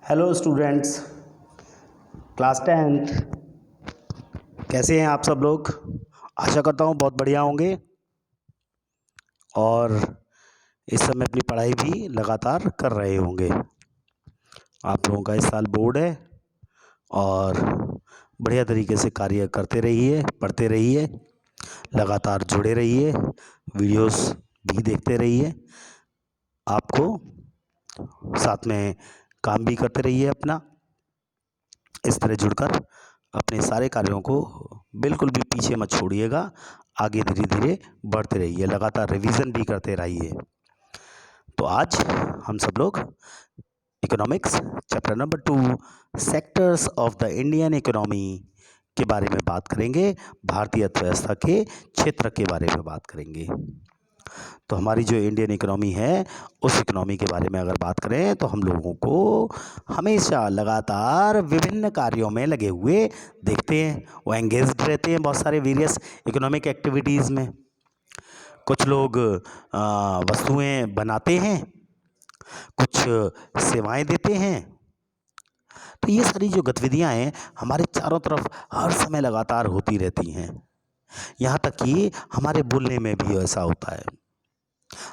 Hello students, class tenth. कैसे हैं आप सब लोग? आशा करता हूँ बहुत बढ़िया होंगे और इस समय अपनी पढ़ाई भी लगातार कर रहे होंगे। आप लोगों का इस साल बोर्ड है और बढ़िया तरीके से कार्य करते रहिए, पढ़ते रहिए, लगातार जुड़े रहिए, वीडियोस भी देखते रहिए। आपको साथ में काम भी करते रहिए अपना। इस तरह जुड़कर अपने सारे कार्यों को बिल्कुल भी पीछे मत छोड़िएगा, आगे धीरे धीरे बढ़ते रहिए, लगातार रिवीजन भी करते रहिए। तो आज हम सब लोग economics chapter number 2 sectors of the Indian economy के बारे में बात करेंगे। भारतीय अर्थव्यवस्था के क्षेत्र के बारे में बात करेंगे। तो हमारी जो इंडियन इकोनॉमी है उस इकोनॉमी के बारे में अगर बात करें तो हम लोगों को हमेशा लगातार विभिन्न कार्यों में लगे हुए देखते हैं। वो एंगेज्ड रहते हैं बहुत सारे वेरियस इकोनॉमिक एक्टिविटीज़ में। कुछ लोग वस्तुएं बनाते हैं, कुछ सेवाएं देते हैं। तो ये सारी जो गतिविधियां हैं हमारे चारों तरफ हर समय लगातार होती रहती हैं। यहाँ तक कि हमारे बोलने में भी ऐसा होता है।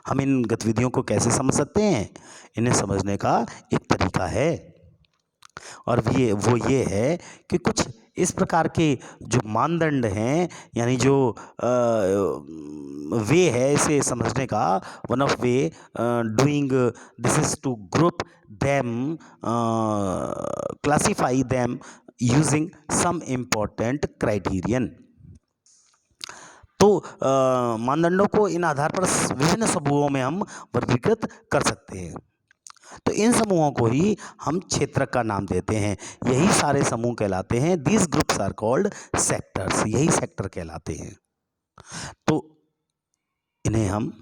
हम इन गतिविधियों को कैसे समझ सकते हैं? इन्हें समझने का एक तरीका है और वो ये है कि कुछ इस प्रकार के जो मानदंड हैं, यानी जो वे है इसे समझने का, one of way doing this is to group them, classify them using some important criterion. तो मानदंडों को इन आधार पर विभिन्न समूहों में हम वर्गीकृत कर सकते हैं। तो इन समूहों को ही हम क्षेत्र का नाम देते हैं। यही सारे समूह कहलाते हैं। These groups are called sectors. यही सेक्टर कहलाते हैं। तो इन्हें हम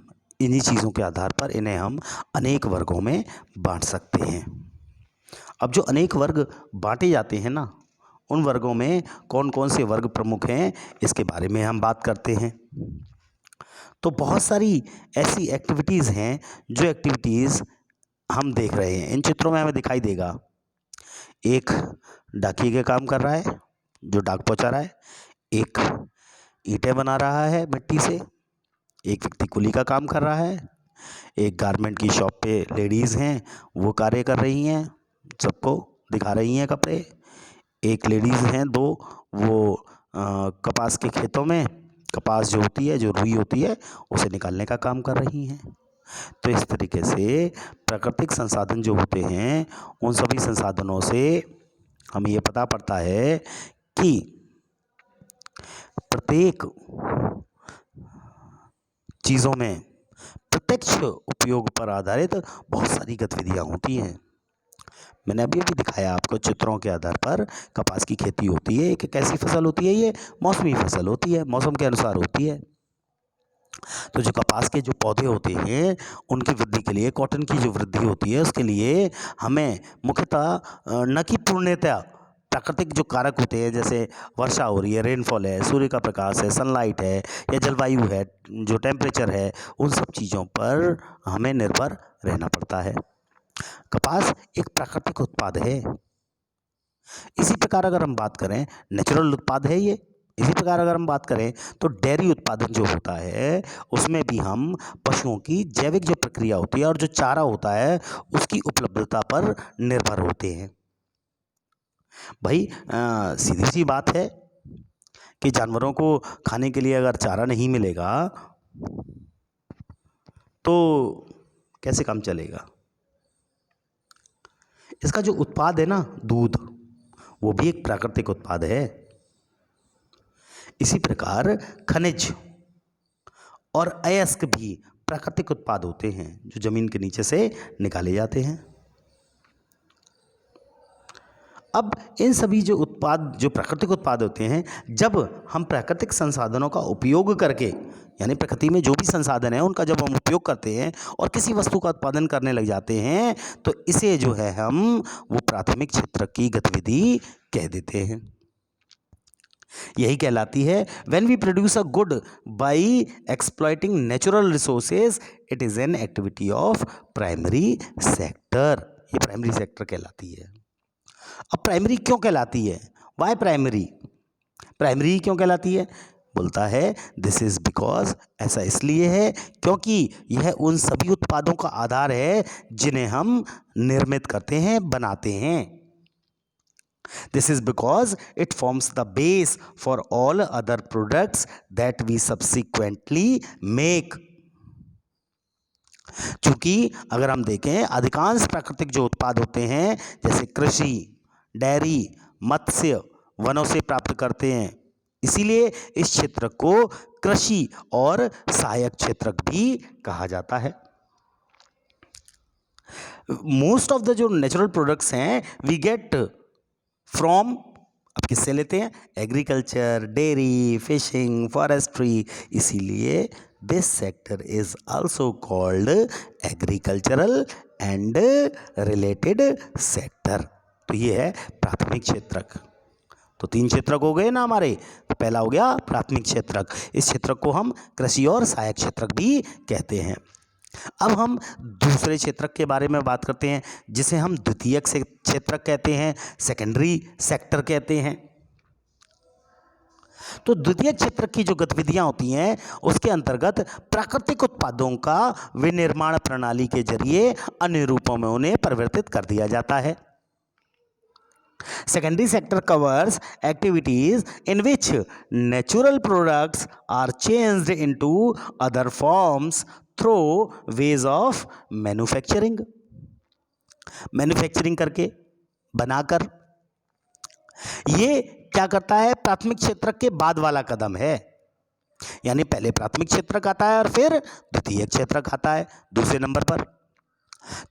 इन्हीं चीज़ों के आधार पर इन्हें हम अनेक वर्गों में बांट सकते हैं। अब जो अनेक वर्ग बांटे जाते हैं ना, उन वर्गों में कौन कौन से वर्ग प्रमुख हैं इसके बारे में हम बात करते हैं। तो बहुत सारी ऐसी एक्टिविटीज़ हैं जो एक्टिविटीज़ हम देख रहे हैं। इन चित्रों में हमें दिखाई देगा, एक डाकिए के काम कर रहा है जो डाक पहुंचा रहा है, एक ईंटें बना रहा है मिट्टी से, एक व्यक्ति कुली का काम कर रहा है, एक गारमेंट की शॉप पे लेडीज़ हैं वो कार्य कर रही हैं, सबको दिखा रही हैं कपड़े। एक लेडीज़ हैं दो, वो कपास के खेतों में कपास जो होती है, जो रुई होती है, उसे निकालने का काम कर रही हैं। तो इस तरीके से प्राकृतिक संसाधन जो होते हैं उन सभी संसाधनों से हमें ये पता पड़ता है कि प्रत्येक चीज़ों में प्रत्यक्ष उपयोग पर आधारित बहुत सारी गतिविधियाँ होती हैं। मैंने अभी अभी दिखाया आपको चित्रों के आधार पर। कपास की खेती होती है, एक कैसी फसल होती है? ये मौसमी फसल होती है, मौसम के अनुसार होती है। तो जो कपास के जो पौधे होते हैं उनकी वृद्धि के लिए, कॉटन की जो वृद्धि होती है उसके लिए हमें मुख्यतः न कि पूर्णतया प्राकृतिक जो कारक होते हैं, जैसे वर्षा हो रही है, रेनफॉल है, सूर्य का प्रकाश है, सनलाइट है, या जलवायु है, जो टेम्परेचर है, उन सब चीज़ों पर हमें निर्भर रहना पड़ता है। कपास एक प्राकृतिक उत्पाद है। इसी प्रकार अगर हम बात करें, नेचुरल उत्पाद है ये। इसी प्रकार अगर हम बात करें तो डेयरी उत्पादन जो होता है उसमें भी हम पशुओं की जैविक जो प्रक्रिया होती है और जो चारा होता है उसकी उपलब्धता पर निर्भर होते हैं। भाई सीधी सी बात है कि जानवरों को खाने के लिए अगर चारा नहीं मिलेगा तो कैसे काम चलेगा? इसका जो उत्पाद है ना, दूध, वो भी एक प्राकृतिक उत्पाद है। इसी प्रकार खनिज और अयस्क भी प्राकृतिक उत्पाद होते हैं जो जमीन के नीचे से निकाले जाते हैं। अब इन सभी जो उत्पाद, जो प्राकृतिक उत्पाद होते हैं, जब हम प्राकृतिक संसाधनों का उपयोग करके, यानी प्रकृति में जो भी संसाधन है उनका जब हम उपयोग करते हैं और किसी वस्तु का उत्पादन करने लग जाते हैं तो इसे जो है हम वो प्राथमिक क्षेत्र की गतिविधि कह देते हैं। यही कहलाती है when we produce a good by exploiting natural resources, it is an activity of primary sector. ये प्राइमरी सेक्टर कहलाती है। अब प्राइमरी क्यों कहलाती है? Y primary? प्राइमरी क्यों कहलाती है? बोलता है दिस इज बिकॉज, ऐसा इसलिए है क्योंकि यह उन सभी उत्पादों का आधार है जिन्हें हम निर्मित करते हैं, बनाते हैं। This is because it forms the base for all other products that we subsequently make. क्योंकि अगर हम देखें अधिकांश प्राकृतिक जो उत्पाद होते हैं जैसे कृषि, डेयरी, मत्स्य, वनों से प्राप्त करते हैं, इसीलिए इस क्षेत्र को कृषि और सहायक क्षेत्र भी कहा जाता है। मोस्ट ऑफ द जो नेचुरल प्रोडक्ट्स हैं वी गेट फ्रॉम, अब किससे लेते हैं? Agriculture, dairy, fishing, forestry. इसीलिए this sector is also called agricultural and related sector. तो ये है प्राथमिक क्षेत्रक। तो 3 क्षेत्रक हो गए ना हमारे। तो पहला हो गया प्राथमिक क्षेत्रक, इस क्षेत्रक को हम कृषि और सहायक क्षेत्रक भी कहते हैं। अब हम दूसरे क्षेत्रक के बारे में बात करते हैं जिसे हम द्वितीयक क्षेत्रक कहते हैं, सेकेंडरी सेक्टर कहते हैं। तो द्वितीयक क्षेत्रक की जो गतिविधियां होती हैं उसके अंतर्गत प्राकृतिक उत्पादों का विनिर्माण प्रणाली के जरिए अन्य रूपों में उन्हें परिवर्तित कर दिया जाता है। Secondary sector covers activities in which natural products are changed into other forms through ways of manufacturing. Manufacturing करके, बनाकर। ये क्या करता है? प्राथमिक क्षेत्रक के बाद वाला कदम है। यानी पहले प्राथमिक क्षेत्रक आता है और फिर द्वितीयक क्षेत्रक आता है दूसरे नंबर पर।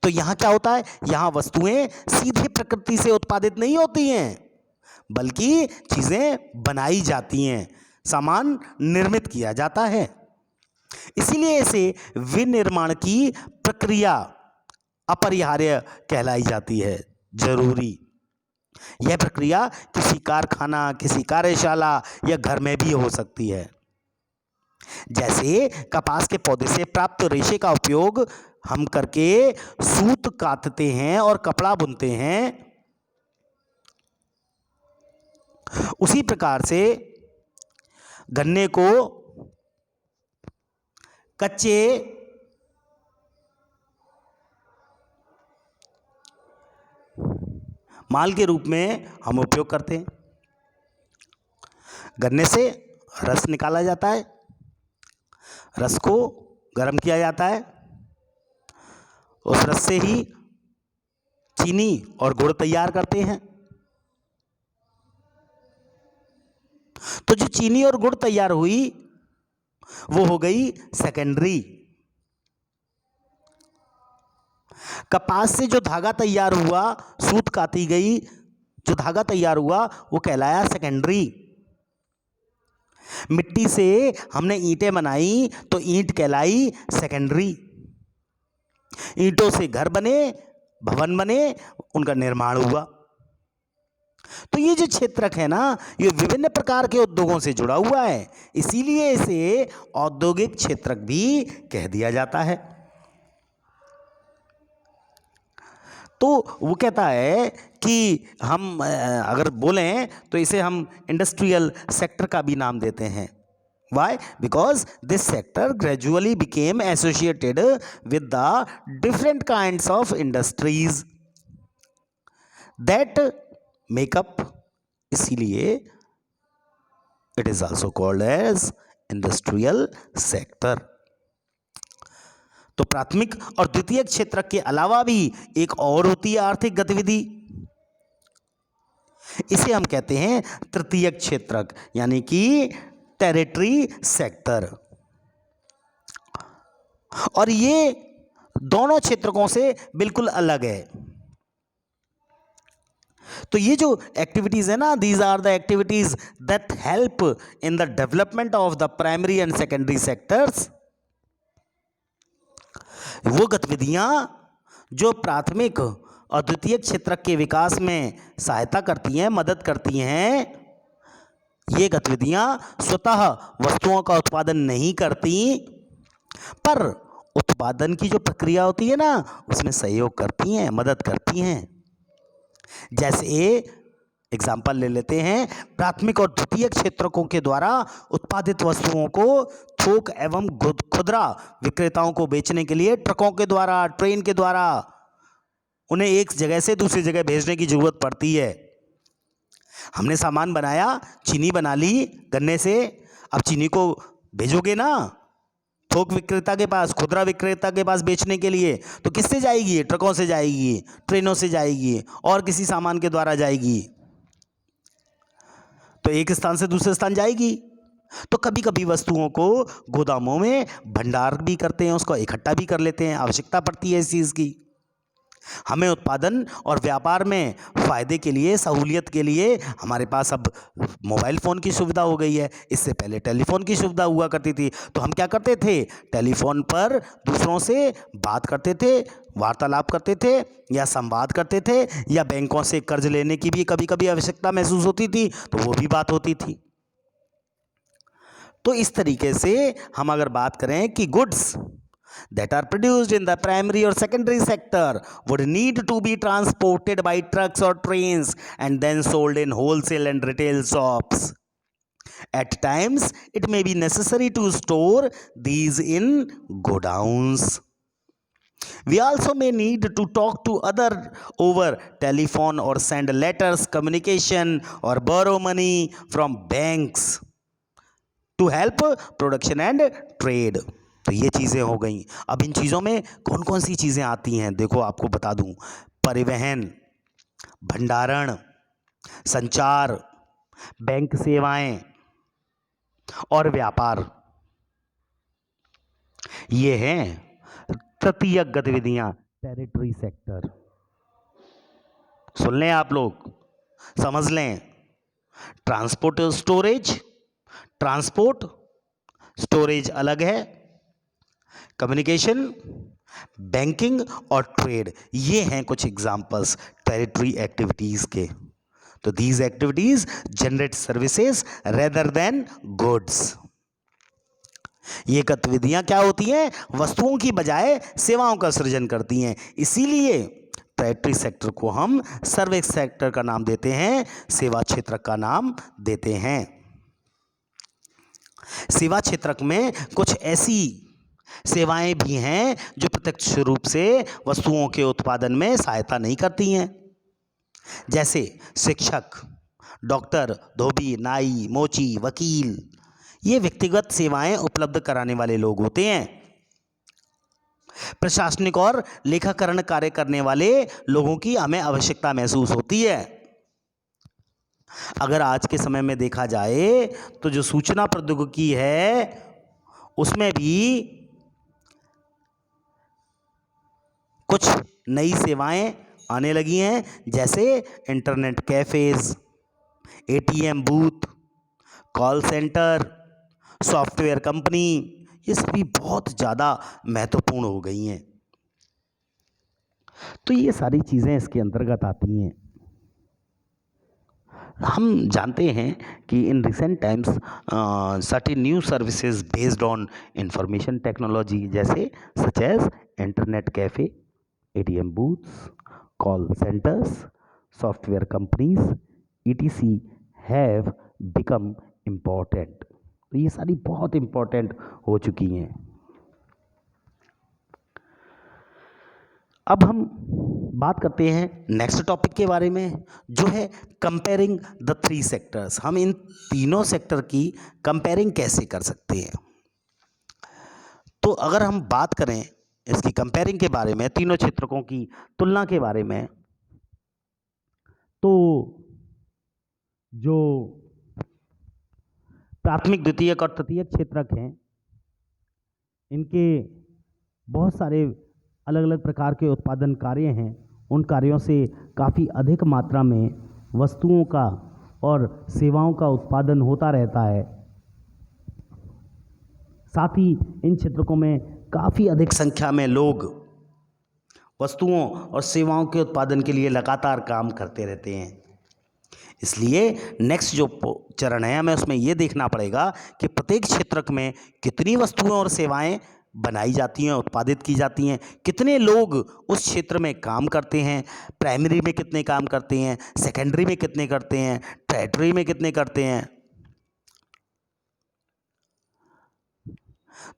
तो यहां क्या होता है? यहां वस्तुएं सीधे प्रकृति से उत्पादित नहीं होती हैं, बल्कि चीजें बनाई जाती हैं, सामान निर्मित किया जाता है। इसीलिए इसे विनिर्माण की प्रक्रिया अपरिहार्य कहलाई जाती है, जरूरी। यह प्रक्रिया किसी कारखाना, किसी कार्यशाला या घर में भी हो सकती है। जैसे कपास के पौधे से प्राप्त रेशे का उपयोग हम करके सूत काटते हैं और कपड़ा बुनते हैं, उसी प्रकार से गन्ने को कच्चे माल के रूप में हम उपयोग करते हैं। गन्ने से रस निकाला जाता है, रस को गर्म किया जाता है, उस रस से ही चीनी और गुड़ तैयार करते हैं। तो जो चीनी और गुड़ तैयार हुई वो हो गई सेकेंडरी। कपास से जो धागा तैयार हुआ, सूत काती गई, जो धागा तैयार हुआ वो कहलाया सेकेंडरी। मिट्टी से हमने ईंटें बनाई तो ईंट कहलाई सेकेंडरी। ईंटों से घर बने, भवन बने, उनका निर्माण हुआ। तो ये जो क्षेत्रक है ना, ये विभिन्न प्रकार के उद्योगों से जुड़ा हुआ है, इसीलिए इसे औद्योगिक क्षेत्रक भी कह दिया जाता है। तो वो कहता है कि हम अगर बोलें तो इसे हम इंडस्ट्रियल सेक्टर का भी नाम देते हैं। Why? Because this sector gradually became associated with the different kinds of industries that make up, इसीलिए it is also called as industrial sector। तो प्राथमिक और द्वितीयक क्षेत्र के अलावा भी एक और होती है आर्थिक गतिविधि, इसे हम कहते हैं तृतीयक क्षेत्रक, यानी कि टेरिटरी सेक्टर। और ये दोनों क्षेत्रकों से बिल्कुल अलग है। तो ये जो एक्टिविटीज है ना, these are the activities that help in the development of the primary and secondary sectors. वो गतिविधियां जो प्राथमिक और द्वितीयक क्षेत्रक के विकास में सहायता करती हैं, मदद करती हैं, ये गतिविधियां स्वतः वस्तुओं का उत्पादन नहीं करती, पर उत्पादन की जो प्रक्रिया होती है ना, उसमें सहयोग करती हैं, मदद करती हैं। जैसे एग्जाम्पल ले लेते हैं, प्राथमिक और द्वितीयक क्षेत्रकों के द्वारा उत्पादित वस्तुओं को थोक एवं खुदरा विक्रेताओं को बेचने के लिए ट्रकों के द्वारा, ट्रेन के द्वारा उन्हें एक जगह से दूसरी जगह भेजने की जरूरत पड़ती है। हमने सामान बनाया, चीनी बना ली गन्ने से, अब चीनी को भेजोगे ना थोक विक्रेता के पास, खुदरा विक्रेता के पास बेचने के लिए, तो किससे जाएगी? ट्रकों से जाएगी, ट्रेनों से जाएगी और किसी सामान के द्वारा जाएगी, तो एक स्थान से दूसरे स्थान जाएगी। तो कभी कभी वस्तुओं को गोदामों में भंडार भी करते हैं, उसको इकट्ठा भी कर लेते हैं, आवश्यकता पड़ती है इस चीज़ की। हमें उत्पादन और व्यापार में फ़ायदे के लिए, सहूलियत के लिए हमारे पास अब मोबाइल फ़ोन की सुविधा हो गई है। इससे पहले टेलीफोन की सुविधा हुआ करती थी, तो हम क्या करते थे? टेलीफोन पर दूसरों से बात करते थे, वार्तालाप करते थे या संवाद करते थे, या बैंकों से कर्ज लेने की भी कभी कभी आवश्यकता महसूस होती थी, तो वो भी बात होती थी। तो इस तरीके से हम अगर बात करें कि goods that are produced in the primary or secondary sector would need to be transported by trucks or trains and then sold in wholesale and retail shops. At times, it may be necessary to store these in godowns. We also may need to talk to other over telephone or send letters, communication, or borrow money from banks to help production and trade. तो ये चीज़ें हो गई। अब इन चीज़ों में कौन कौन सी चीज़ें आती हैं, देखो आपको बता दूं। परिवहन, भंडारण, संचार, बैंक सेवाएं और व्यापार, ये हैं तृतीयक गतिविधियां, टेरिटरी सेक्टर। सुन लें आप लोग, समझ लें। ट्रांसपोर्ट स्टोरेज, ट्रांसपोर्ट स्टोरेज अलग है, कम्युनिकेशन, बैंकिंग और ट्रेड, ये हैं कुछ एग्जाम्पल्स टेरिटरी एक्टिविटीज के। तो these activities generate services rather than goods. ये गतिविधियां क्या होती हैं? वस्तुओं की बजाय सेवाओं का सृजन करती हैं। इसीलिए टेरिटरी सेक्टर को हम सर्विस सेक्टर का नाम देते हैं, सेवा क्षेत्र का नाम देते हैं। सेवा क्षेत्र में कुछ ऐसी सेवाएं भी हैं जो प्रत्यक्ष रूप से वस्तुओं के उत्पादन में सहायता नहीं करती हैं, जैसे शिक्षक, डॉक्टर, धोबी, नाई, मोची, वकील। ये व्यक्तिगत सेवाएं उपलब्ध कराने वाले लोग होते हैं। प्रशासनिक और लेखाकरण कार्य करने वाले लोगों की हमें आवश्यकता महसूस होती है। अगर आज के समय में देखा जाए तो जो सूचना प्रौद्योगिकी है उसमें भी कुछ नई सेवाएं आने लगी हैं, जैसे internet cafes, ATM booth, call centre, software company, ये सभी बहुत ज़्यादा महत्वपूर्ण हो गई हैं। तो ये सारी चीज़ें इसके अंतर्गत आती हैं। हम जानते हैं कि in recent times certain new services based on information technology, जैसे such as internet cafe, ATM booths, call centers, software companies, etc. have become important. तो ये सारी बहुत इम्पोर्टेंट हो चुकी हैं। अब हम बात करते हैं नेक्स्ट टॉपिक के बारे में, जो है कंपेयरिंग द थ्री सेक्टर्स। हम इन तीनों सेक्टर की कंपेयरिंग कैसे कर सकते हैं? तो अगर हम बात करें इसकी कंपेयरिंग के बारे में, तीनों क्षेत्रकों की तुलना के बारे में, तो जो प्राथमिक, द्वितीयक और तृतीयक क्षेत्रक हैं, इनके बहुत सारे अलग अलग प्रकार के उत्पादन कार्य हैं। उन कार्यों से काफ़ी अधिक मात्रा में वस्तुओं का और सेवाओं का उत्पादन होता रहता है। साथ ही इन क्षेत्रकों में काफ़ी अधिक संख्या में लोग वस्तुओं और सेवाओं के उत्पादन के लिए लगातार काम करते रहते हैं। इसलिए नेक्स्ट जो चरण है, हमें उसमें ये देखना पड़ेगा कि प्रत्येक क्षेत्र में कितनी वस्तुएं और सेवाएं बनाई जाती हैं, उत्पादित की जाती हैं, कितने लोग उस क्षेत्र में काम करते हैं, प्राइमरी में कितने काम करते हैं, सेकेंडरी में कितने करते हैं, टर्टियरी में कितने करते हैं।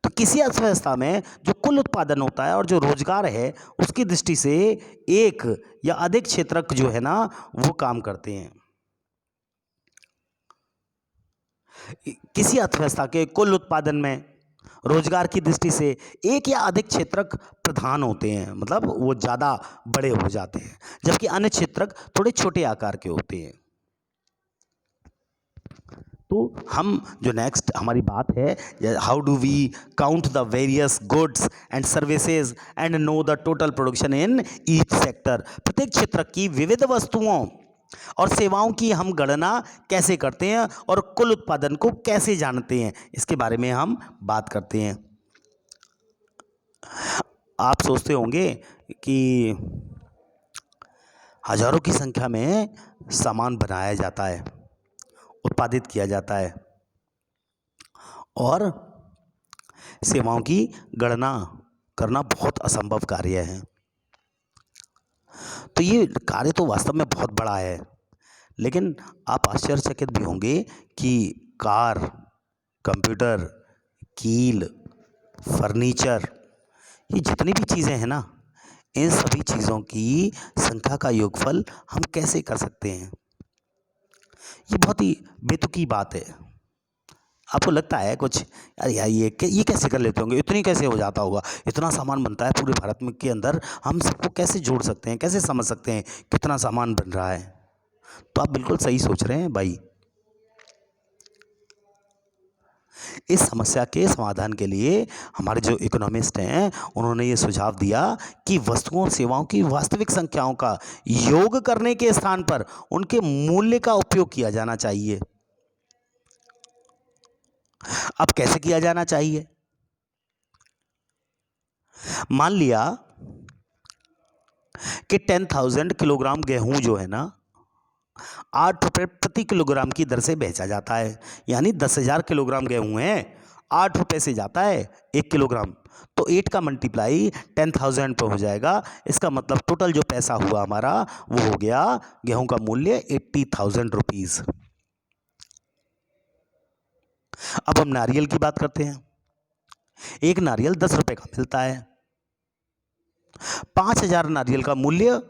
तो किसी अर्थव्यवस्था में जो कुल उत्पादन होता है और जो रोजगार है, उसकी दृष्टि से एक या अधिक क्षेत्रक जो है ना, वो काम करते हैं। किसी अर्थव्यवस्था के कुल उत्पादन में रोजगार की दृष्टि से एक या अधिक क्षेत्रक प्रधान होते हैं, मतलब वो ज़्यादा बड़े हो जाते हैं, जबकि अन्य क्षेत्रक थोड़े छोटे आकार के होते हैं। तो हम जो नेक्स्ट हमारी बात है, how do we count the various goods and services and know the total production in each sector. प्रत्येक क्षेत्र की विविध वस्तुओं और सेवाओं की हम गणना कैसे करते हैं और कुल उत्पादन को कैसे जानते हैं, इसके बारे में हम बात करते हैं। आप सोचते होंगे कि हजारों की संख्या में सामान बनाया जाता है, उत्पादित किया जाता है और सेवाओं की गणना करना बहुत असंभव कार्य है। तो ये कार्य तो वास्तव में बहुत बड़ा है, लेकिन आप आश्चर्यचकित भी होंगे कि कार, कंप्यूटर, कील, फर्नीचर, ये जितनी भी चीज़ें हैं ना, इन सभी चीज़ों की संख्या का योगफल हम कैसे कर सकते हैं। ये बहुत ही बेतुकी बात है। आपको लगता है कुछ, अरे यार ये कैसे कर लेते होंगे, इतनी कैसे हो जाता होगा, इतना सामान बनता है पूरे भारत में के अंदर, हम सबको कैसे जोड़ सकते हैं, कैसे समझ सकते हैं कितना सामान बन रहा है। तो आप बिल्कुल सही सोच रहे हैं भाई। इस समस्या के समाधान के लिए हमारे जो इकोनॉमिस्ट हैं, उन्होंने ये सुझाव दिया कि वस्तुओं और सेवाओं की वास्तविक संख्याओं का योग करने के स्थान पर उनके मूल्य का उपयोग किया जाना चाहिए। अब कैसे किया जाना चाहिए? मान लिया कि 10,000 किलोग्राम गेहूं जो है ना, 8 रुपये प्रति किलोग्राम की दर से बेचा जाता है, यानी 10,000 किलोग्राम गेहूं है, 8 रुपये से जाता है 1 किलोग्राम। तो 8 का मल्टीप्लाई 10,000 पर हो जाएगा। इसका मतलब टोटल जो पैसा हुआ हमारा, वो हो गया गेहूं का मूल्य 80,000 रुपीज। अब हम नारियल की बात करते हैं। एक नारियल 10 रुपये का मिलता है। 5,000 नारियल का मूल्य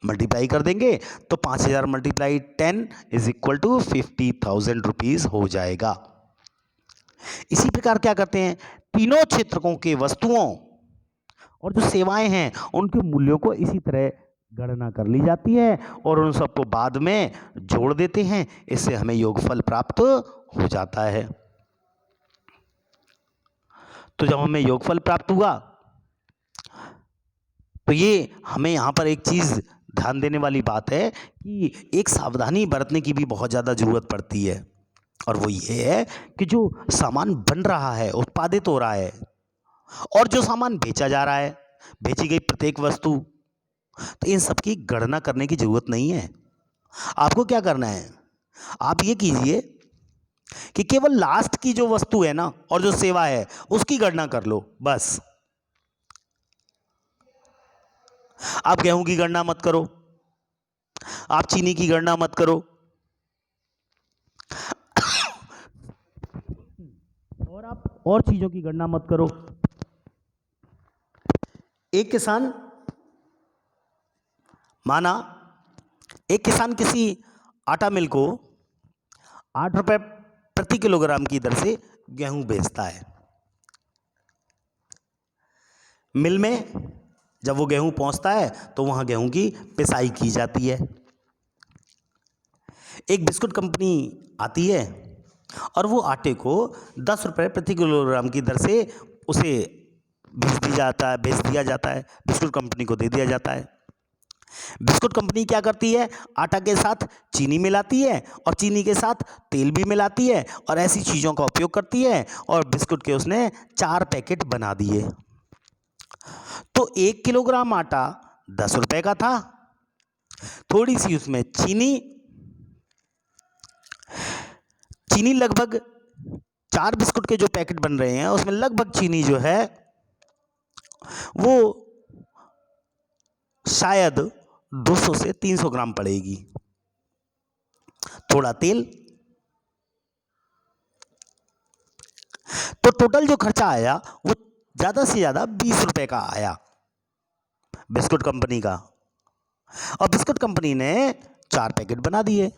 मल्टीप्लाई कर देंगे तो 5,000 multiply 10 is equal to 50,000 rupees हो जाएगा। इसी प्रकार क्या करते हैं, तीनों क्षेत्रकों के वस्तुओं और जो सेवाएं हैं उनके मूल्यों को इसी तरह गणना कर ली जाती है और उन सबको बाद में जोड़ देते हैं। इससे हमें योगफल प्राप्त हो जाता है। तो जब हमें योगफल प्राप्त हुआ, तो ये हमें यहाँ पर एक चीज़ ध्यान देने वाली बात है कि एक सावधानी बरतने की भी बहुत ज़्यादा ज़रूरत पड़ती है, और वो ये है कि जो सामान बन रहा है, उत्पादित हो रहा है, और जो सामान बेचा जा रहा है, बेची गई प्रत्येक वस्तु, तो इन सब की गणना करने की ज़रूरत नहीं है। आपको क्या करना है, आप ये कीजिए कि केवल लास्ट की जो वस्तु है ना और जो सेवा है उसकी गणना कर लो, बस। आप गेहूं की गणना मत करो, आप चीनी की गणना मत करो, और आप और चीजों की गणना मत करो। एक किसान किसी आटा मिल को 8 रुपये प्रति किलोग्राम की दर से गेहूं बेचता है। मिल में जब वो गेहूं पहुंचता है तो वहां गेहूं की पिसाई की जाती है। एक बिस्कुट कंपनी आती है और वो आटे को 10 रुपये प्रति किलोग्राम की दर से उसे बेच दिया जाता है, बिस्कुट कंपनी को दे दिया जाता है। बिस्कुट कंपनी क्या करती है, आटा के साथ चीनी मिलाती है और चीनी के साथ तेल भी मिलाती है और ऐसी चीज़ों का उपयोग करती है, और बिस्कुट के उसने 4 पैकेट बना दिए। तो 1 किलोग्राम आटा 10 रुपये का था, थोड़ी सी उसमें चीनी लगभग 4 बिस्कुट के जो पैकेट बन रहे हैं उसमें लगभग चीनी जो है वो शायद 200 से 300 ग्राम पड़ेगी। थोड़ा तेल, तो टोटल जो खर्चा आया वो ज्यादा से ज्यादा 20 रुपए का आया बिस्कुट कंपनी का। और बिस्कुट कंपनी ने 4 पैकेट बना दिए।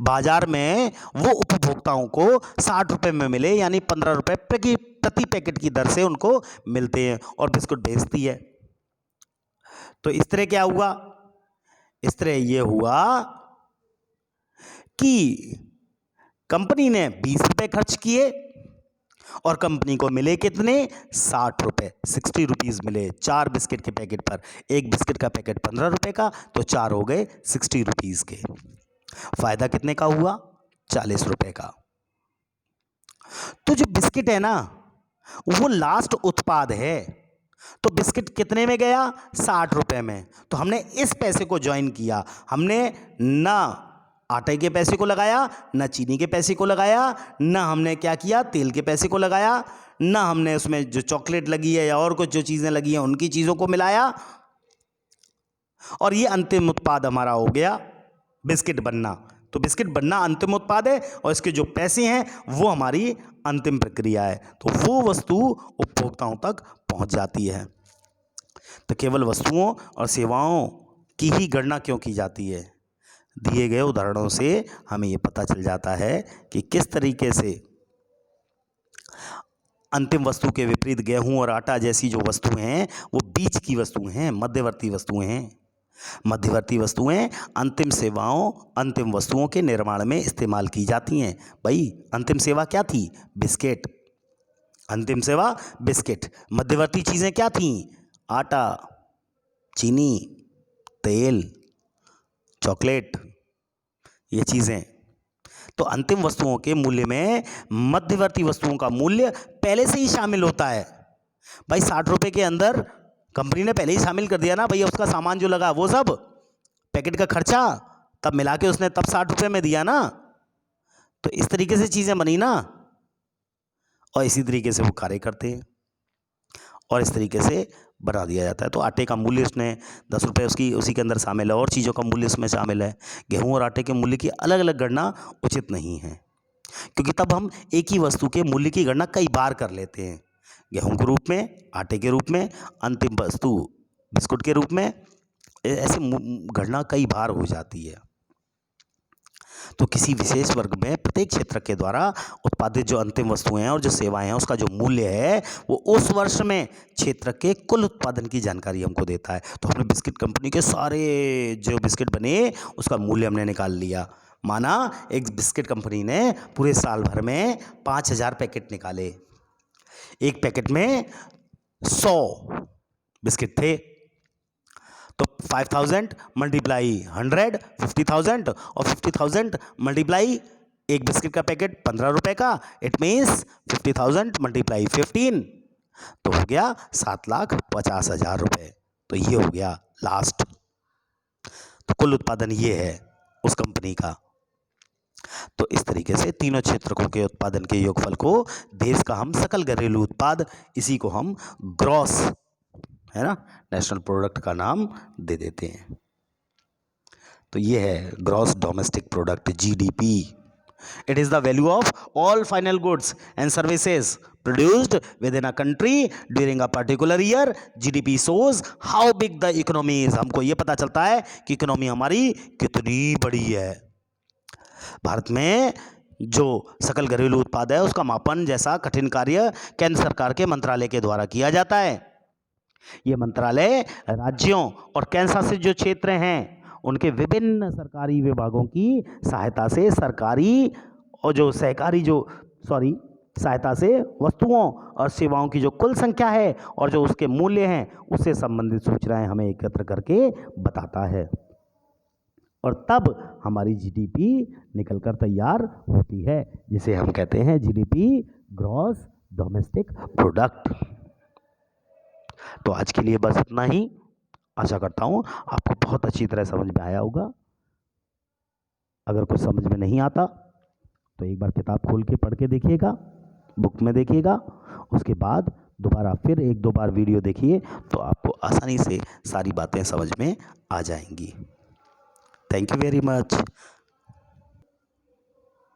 बाजार में वो उपभोक्ताओं को 60 रुपए में मिले, यानी 15 रुपए प्रति पैकेट की दर से उनको मिलते हैं और बिस्कुट बेचती है। तो इस तरह क्या हुआ? इस तरह ये हुआ कि कंपनी ने 20 रुपए खर्च किए और कंपनी को मिले कितने? 60 रुपए, 60 रुपीज मिले 4 बिस्किट के पैकेट पर। एक बिस्किट का पैकेट 15 रुपए का, तो 4 हो गए 60 रुपीज के। फायदा कितने का हुआ? 40 रुपए का। तो जो बिस्किट है ना, वो लास्ट उत्पाद है। तो बिस्किट कितने में गया? 60 रुपए में। तो हमने इस पैसे को ज्वाइन किया। हमने ना आटे के पैसे को लगाया, ना चीनी के पैसे को लगाया, ना हमने क्या किया, तेल के पैसे को लगाया, ना हमने उसमें जो चॉकलेट लगी है या और कुछ जो चीजें लगी हैं उनकी चीजों को मिलाया, और ये अंतिम उत्पाद हमारा हो गया बिस्किट बनना। तो बिस्किट बनना अंतिम उत्पाद है और इसके जो पैसे हैं वो हमारी अंतिम प्रक्रिया है। तो वो वस्तु उपभोक्ताओं तक पहुंच जाती है। तो केवल वस्तुओं और सेवाओं की ही गणना क्यों की जाती है? दिए गए उदाहरणों से हमें ये पता चल जाता है कि किस तरीके से अंतिम वस्तु के विपरीत गेहूं और आटा जैसी जो वस्तुएं हैं वो बीच की वस्तुएं हैं, मध्यवर्ती वस्तुएं हैं। मध्यवर्ती वस्तुएं अंतिम सेवाओं, अंतिम वस्तुओं के निर्माण में इस्तेमाल की जाती हैं। भाई अंतिम सेवा क्या थी? बिस्किट। अंतिम सेवा बिस्किट। मध्यवर्ती चीजें क्या थी? आटा, चीनी, तेल, चॉकलेट, ये चीजें। तो अंतिम वस्तुओं के मूल्य में मध्यवर्ती वस्तुओं का मूल्य पहले से ही शामिल होता है। भाई 60 रुपए के अंदर कंपनी ने पहले ही शामिल कर दिया ना भैया, उसका सामान जो लगा वो सब, पैकेट का खर्चा तब मिला के उसने तब 60 रुपए में दिया ना। तो इस तरीके से चीजें बनी ना, और इसी तरीके से वो कार्य करते हैं और इस तरीके से बना दिया जाता है। तो आटे का मूल्य उसने 10 रुपये उसकी उसी के अंदर शामिल है और चीज़ों का मूल्य उसमें शामिल है। गेहूं और आटे के मूल्य की अलग अलग गणना उचित नहीं है, क्योंकि तब हम एक ही वस्तु के मूल्य की गणना कई बार कर लेते हैं। गेहूं के रूप में, आटे के रूप में, अंतिम वस्तु बिस्कुट के रूप में, ऐसे गणना कई बार हो जाती है। तो किसी विशेष वर्ग में प्रत्येक क्षेत्र के द्वारा उत्पादित जो अंतिम वस्तुएं हैं और जो सेवाएं हैं उसका जो मूल्य है वो उस वर्ष में क्षेत्र के कुल उत्पादन की जानकारी हमको देता है। तो हमने बिस्किट कंपनी के सारे जो बिस्किट बने उसका मूल्य हमने निकाल लिया। माना एक बिस्किट कंपनी ने पूरे साल भर में 5000 पैकेट निकाले। एक पैकेट में 100 बिस्किट थे, तो 5000 मल्टीप्लाई 100, 50,000, और 50,000 मल्टीप्लाई एक बिस्किट का पैकेट 15 रुपए का, इट मीन्स 50,000 मल्टीप्लाई 15, तो हो गया 7,50,000 रुपए। तो ये हो गया लास्ट। तो कुल उत्पादन ये है उस कंपनी का। तो इस तरीके से तीनों क्षेत्रों के उत्पादन के योगफल को देश का हम सकल घरेलू उत्पाद, इसी को हम ग्रॉस, है ना, नेशनल प्रोडक्ट का नाम दे देते हैं। तो ये है gross domestic product, GDP. It is the value of all final goods and services produced with in a country during a particular year. GDP shows how big the economy is. हमको ये पता चलता है कि इकोनॉमी हमारी कितनी बड़ी है। भारत में जो सकल घरेलू उत्पाद है उसका मापन जैसा कठिन कार्य केंद्र सरकार के मंत्रालय के द्वारा किया जाता है। ये मंत्रालय राज्यों और केंद्र शासित जो क्षेत्र हैं उनके विभिन्न सरकारी विभागों की सहायता से सरकारी और जो सहकारी जो सहायता से वस्तुओं और सेवाओं की जो कुल संख्या है और जो उसके मूल्य हैं उससे संबंधित सूचनाएं हमें एकत्र करके बताता है, और तब हमारी जीडीपी निकलकर तैयार होती है, जिसे हम कहते हैं जीडीपी, ग्रॉस डोमेस्टिक प्रोडक्ट। तो आज के लिए बस इतना ही। आशा करता हूँ आपको बहुत अच्छी तरह समझ में आया होगा। अगर कुछ समझ में नहीं आता तो एक बार किताब खोल के पढ़ के देखिएगा, बुक में देखिएगा, उसके बाद दोबारा फिर एक दो बार वीडियो देखिए तो आपको आसानी से सारी बातें समझ में आ जाएंगी। Thank you very much.